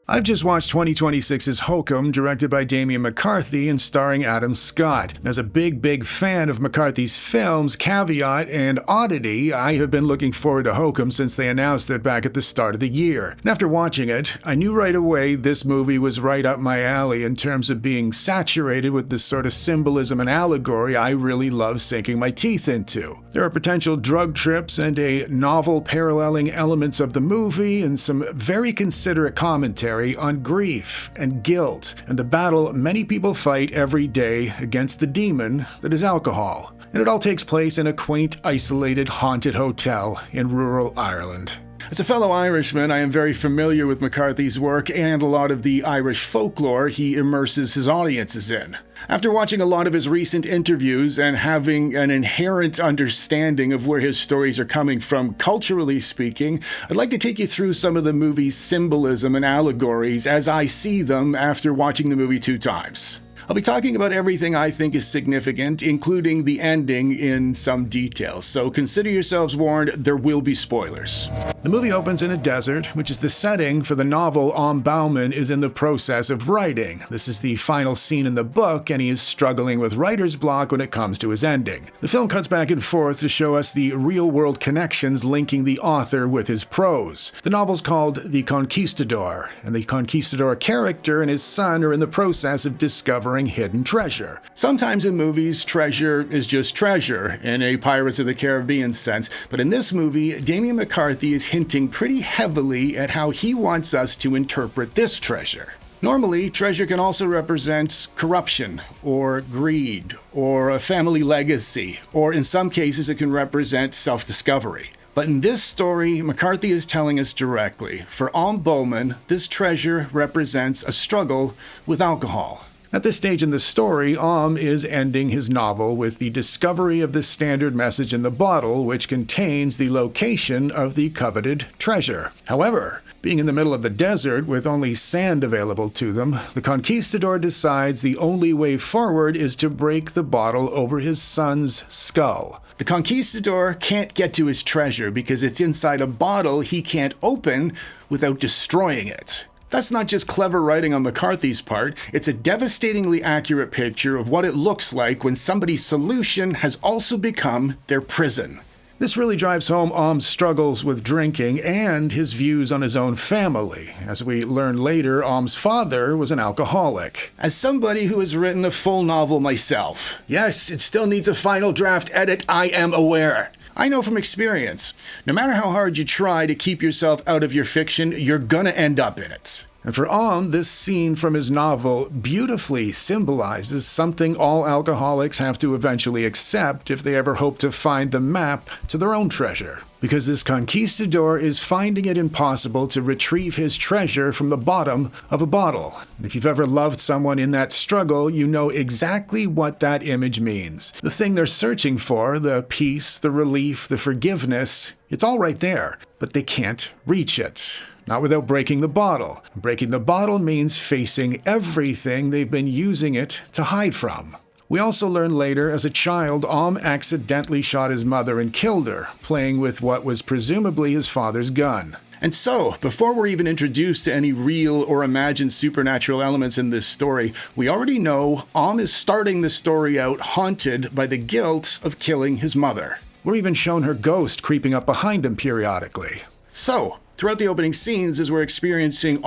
I've just watched 2026's Hokum, directed by Damian McCarthy and starring Adam Scott. And as a big fan of McCarthy's films, caveat and oddity, I have been looking forward to Hokum since they announced it back at the start of the year. And after watching it, I knew right away this movie was right up my alley in terms of being saturated with this sort of symbolism and allegory I really love sinking my teeth into. There are potential drug trips and a novel paralleling elements of the movie and some very considerate commentary on grief and guilt and the battle many people fight every day against the demon that is alcohol. And it all takes place in a quaint, isolated, haunted hotel in rural Ireland. As a fellow Irishman, I am very familiar with McCarthy's work and a lot of the Irish folklore he immerses his audiences in. After watching a lot of his recent interviews and having an inherent understanding of where his stories are coming from, culturally speaking, I'd like to take you through some of the movie's symbolism and allegories as I see them after watching the movie 2 times. I'll be talking about everything I think is significant, including the ending in some detail, so consider yourselves warned, there will be spoilers. The movie opens in a desert, which is the setting for the novel Bauman is in the process of writing. This is the final scene in the book, and he is struggling with writer's block when it comes to his ending. The film cuts back and forth to show us the real-world connections linking the author with his prose. The novel's called The Conquistador, and the Conquistador character and his son are in the process of discovering hidden treasure. Sometimes in movies, treasure is just treasure, in a Pirates of the Caribbean sense, but in this movie, Damian McCarthy is hinting pretty heavily at how he wants us to interpret this treasure. Normally, treasure can also represent corruption, or greed, or a family legacy, or in some cases it can represent self-discovery. But in this story, McCarthy is telling us directly, for Bauman, this treasure represents a struggle with alcohol. At this stage in the story, is ending his novel with the discovery of the standard message in the bottle, which contains the location of the coveted treasure. However, being in the middle of the desert with only sand available to them, the conquistador decides the only way forward is to break the bottle over his son's skull. The conquistador can't get to his treasure because it's inside a bottle he can't open without destroying it. That's not just clever writing on McCarthy's part, it's a devastatingly accurate picture of what it looks like when somebody's solution has also become their prison. This really drives home struggles with drinking and his views on his own family. As we learn later, father was an alcoholic. As somebody who has written a full novel myself, yes, it still needs a final draft edit, I am aware. I know from experience, no matter how hard you try to keep yourself out of your fiction, you're gonna end up in it. And for this scene from his novel beautifully symbolizes something all alcoholics have to eventually accept if they ever hope to find the map to their own treasure. Because this conquistador is finding it impossible to retrieve his treasure from the bottom of a bottle. And if you've ever loved someone in that struggle, you know exactly what that image means. The thing they're searching for, the peace, the relief, the forgiveness, it's all right there, but they can't reach it. Not without breaking the bottle. Breaking the bottle means facing everything they've been using it to hide from. We also learn later, as a child, accidentally shot his mother and killed her, playing with what was presumably his father's gun. And so, before we're even introduced to any real or imagined supernatural elements in this story, we already know is starting the story out haunted by the guilt of killing his mother. We're even shown her ghost creeping up behind him periodically. So, throughout the opening scenes, as we're experiencing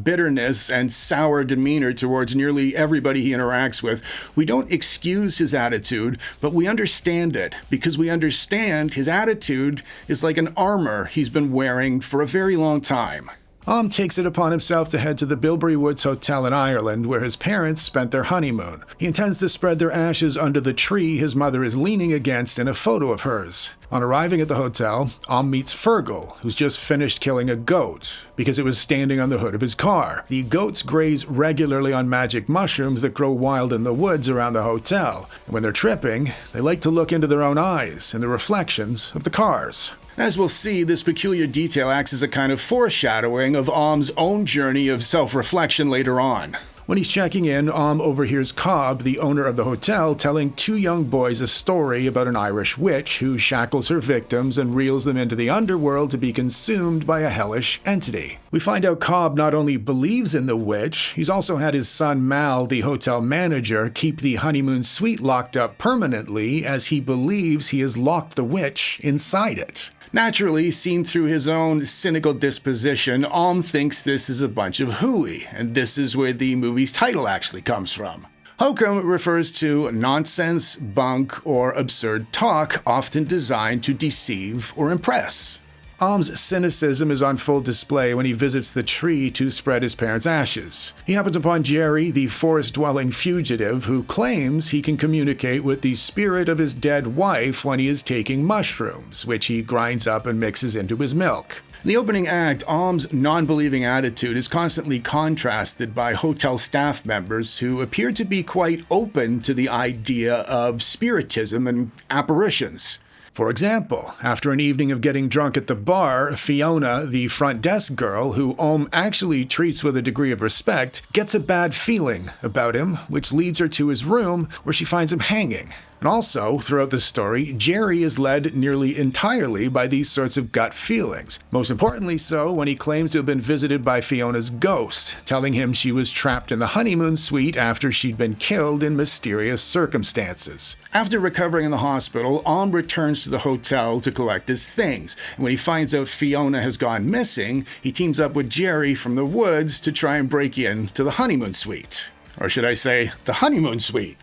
bitterness and sour demeanor towards nearly everybody he interacts with, we don't excuse his attitude, but we understand it, because we understand his attitude is like an armor he's been wearing for a very long time. Takes it upon himself to head to the Bilberry Woods Hotel in Ireland, where his parents spent their honeymoon. He intends to spread their ashes under the tree his mother is leaning against in a photo of hers. On arriving at the hotel, meets Fergal, who's just finished killing a goat because it was standing on the hood of his car. The goats graze regularly on magic mushrooms that grow wild in the woods around the hotel, and when they're tripping, they like to look into their own eyes and the reflections of the cars. As we'll see, this peculiar detail acts as a kind of foreshadowing of own journey of self-reflection later on. When he's checking in, overhears Cobb, the owner of the hotel, telling two young boys a story about an Irish witch who shackles her victims and reels them into the underworld to be consumed by a hellish entity. We find out Cobb not only believes in the witch, he's also had his son Mal, the hotel manager, keep the honeymoon suite locked up permanently as he believes he has locked the witch inside it. Naturally, seen through his own cynical disposition, thinks this is a bunch of hooey, and this is where the movie's title actually comes from. Hokum refers to nonsense, bunk, or absurd talk often designed to deceive or impress. Cynicism is on full display when he visits the tree to spread his parents' ashes. He happens upon Jerry, the forest-dwelling fugitive, who claims he can communicate with the spirit of his dead wife when he is taking mushrooms, which he grinds up and mixes into his milk. In the opening act, non-believing attitude is constantly contrasted by hotel staff members who appear to be quite open to the idea of spiritism and apparitions. For example, after an evening of getting drunk at the bar, Fiona, the front desk girl, who actually treats with a degree of respect, gets a bad feeling about him, which leads her to his room, where she finds him hanging. And also, throughout the story, Jerry is led nearly entirely by these sorts of gut feelings. Most importantly so when he claims to have been visited by Fiona's ghost, telling him she was trapped in the honeymoon suite after she'd been killed in mysterious circumstances. After recovering in the hospital, returns to the hotel to collect his things. And when he finds out Fiona has gone missing, he teams up with Jerry from the woods to try and break in to the honeymoon suite. Or should I say, the honeymoon suite.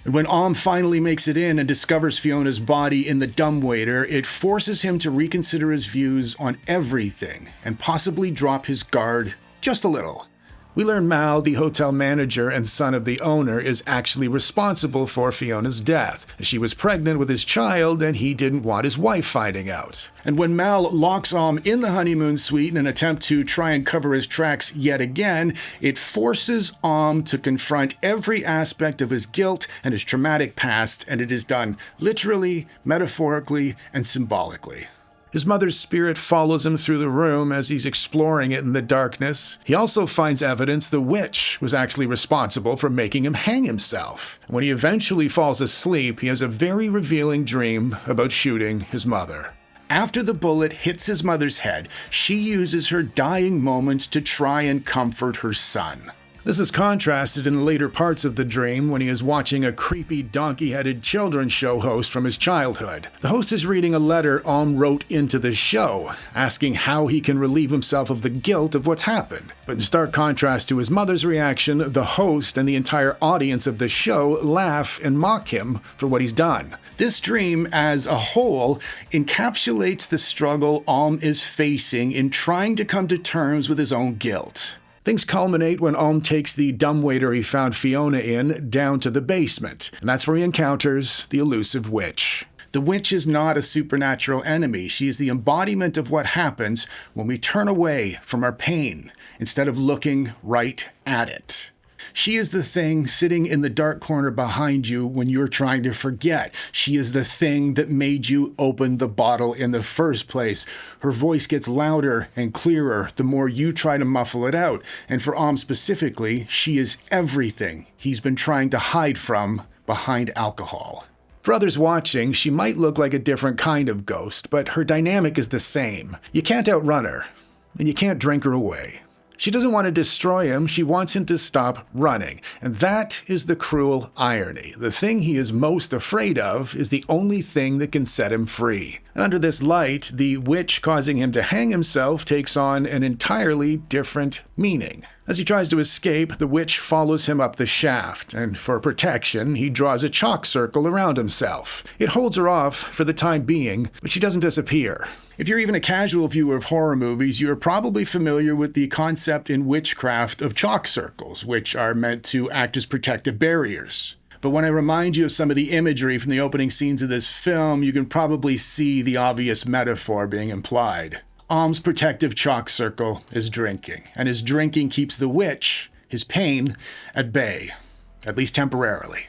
And when finally makes it in and discovers Fiona's body in the dumbwaiter, it forces him to reconsider his views on everything and possibly drop his guard just a little. We learn Mal, the hotel manager and son of the owner, is actually responsible for Fiona's death. She was pregnant with his child and he didn't want his wife finding out. And when Mal locks in the honeymoon suite in an attempt to try and cover his tracks yet again, it forces to confront every aspect of his guilt and his traumatic past, and it is done literally, metaphorically, and symbolically. His mother's spirit follows him through the room as he's exploring it in the darkness. He also finds evidence the witch was actually responsible for making him hang himself. When he eventually falls asleep, he has a very revealing dream about shooting his mother. After the bullet hits his mother's head, she uses her dying moments to try and comfort her son. This is contrasted in the later parts of the dream when he is watching a creepy donkey-headed children's show host from his childhood. The host is reading a letter wrote into the show, asking how he can relieve himself of the guilt of what's happened. But in stark contrast to his mother's reaction, the host and the entire audience of the show laugh and mock him for what he's done. This dream, as a whole, encapsulates the struggle is facing in trying to come to terms with his own guilt. Things culminate when takes the dumbwaiter he found Fiona in down to the basement, and that's where he encounters the elusive witch. The witch is not a supernatural enemy. She is the embodiment of what happens when we turn away from our pain instead of looking right at it. She is the thing sitting in the dark corner behind you when you're trying to forget. She is the thing that made you open the bottle in the first place. Her voice gets louder and clearer the more you try to muffle it out. And for specifically, she is everything he's been trying to hide from behind alcohol. For others watching, she might look like a different kind of ghost, but her dynamic is the same. You can't outrun her, and you can't drink her away. She doesn't want to destroy him, she wants him to stop running. And that is the cruel irony. The thing he is most afraid of is the only thing that can set him free. And under this light, the witch causing him to hang himself takes on an entirely different meaning. As he tries to escape, the witch follows him up the shaft, and for protection, he draws a chalk circle around himself. It holds her off for the time being, but she doesn't disappear. If you're even a casual viewer of horror movies, you are probably familiar with the concept in witchcraft of chalk circles, which are meant to act as protective barriers. But when I remind you of some of the imagery from the opening scenes of this film, you can probably see the obvious metaphor being implied. Alm's protective chalk circle is drinking, and his drinking keeps the witch, his pain, at bay, at least temporarily.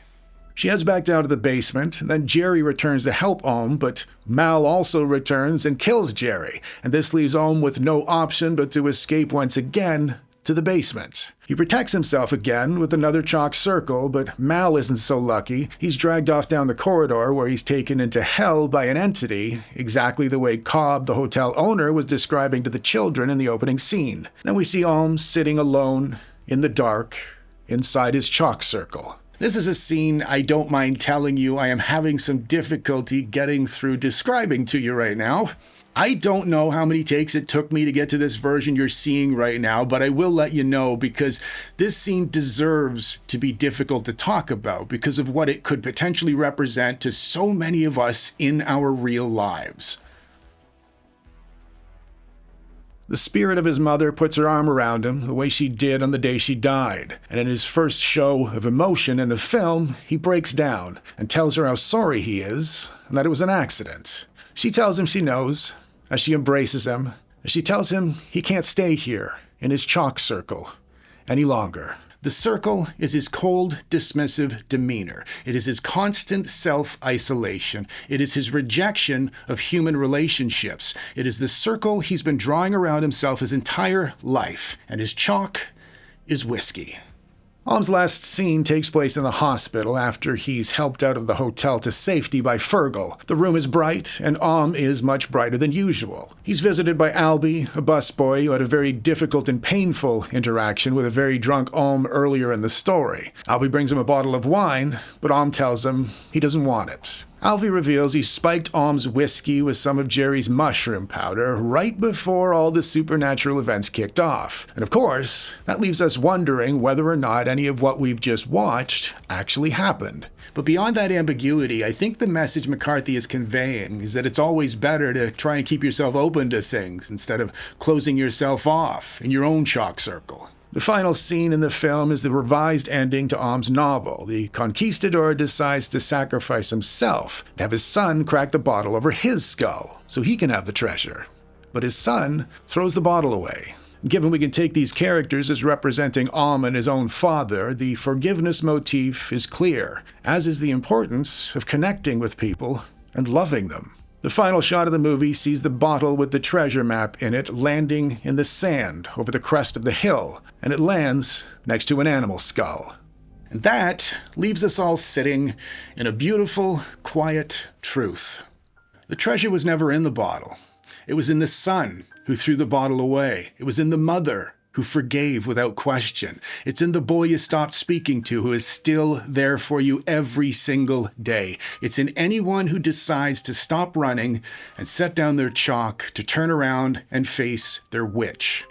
She heads back down to the basement, then Jerry returns to help Alm, but Mal also returns and kills Jerry, and this leaves Alm with no option but to escape once again to the basement. He protects himself again with another chalk circle, but Mal isn't so lucky. He's dragged off down the corridor where he's taken into hell by an entity, exactly the way Cobb, the hotel owner, was describing to the children in the opening scene. Then we see Alms sitting alone in the dark inside his chalk circle. This is a scene I don't mind telling you I am having some difficulty getting through describing to you right now. I don't know how many takes it took me to get to this version you're seeing right now, but I will let you know because this scene deserves to be difficult to talk about because of what it could potentially represent to so many of us in our real lives. The spirit of his mother puts her arm around him the way she did on the day she died, and in his first show of emotion in the film, he breaks down and tells her how sorry he is and that it was an accident. She tells him she knows, as she embraces him, as she tells him he can't stay here in his chalk circle any longer. The circle is his cold, dismissive demeanor. It is his constant self-isolation. It is his rejection of human relationships. It is the circle he's been drawing around himself his entire life, and his chalk is whiskey. Alm's last scene takes place in the hospital after he's helped out of the hotel to safety by Fergal. The room is bright, and Alm is much brighter than usual. He's visited by Albie, a busboy who had a very difficult and painful interaction with a very drunk Alm earlier in the story. Albie brings him a bottle of wine, but Alm tells him he doesn't want it. Albie reveals he spiked Alm's whiskey with some of Jerry's mushroom powder right before all the supernatural events kicked off. And of course, that leaves us wondering whether or not any of what we've just watched actually happened. But beyond that ambiguity, I think the message McCarthy is conveying is that it's always better to try and keep yourself open to things instead of closing yourself off in your own chalk circle. The final scene in the film is the revised ending to Alm's novel. The conquistador decides to sacrifice himself and have his son crack the bottle over his skull so he can have the treasure. But his son throws the bottle away. Given we can take these characters as representing Alm and his own father, the forgiveness motif is clear, as is the importance of connecting with people and loving them. The final shot of the movie sees the bottle with the treasure map in it landing in the sand over the crest of the hill, and it lands next to an animal skull. And that leaves us all sitting in a beautiful, quiet truth. The treasure was never in the bottle. It was in the son who threw the bottle away. It was in the mother who forgave without question. It's in the boy you stopped speaking to who is still there for you every single day. It's in anyone who decides to stop running and set down their chalk to turn around and face their witch.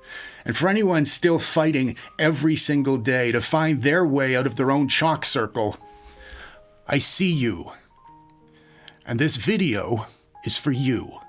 And for anyone still fighting every single day to find their way out of their own chalk circle, I see you. And this video is for you.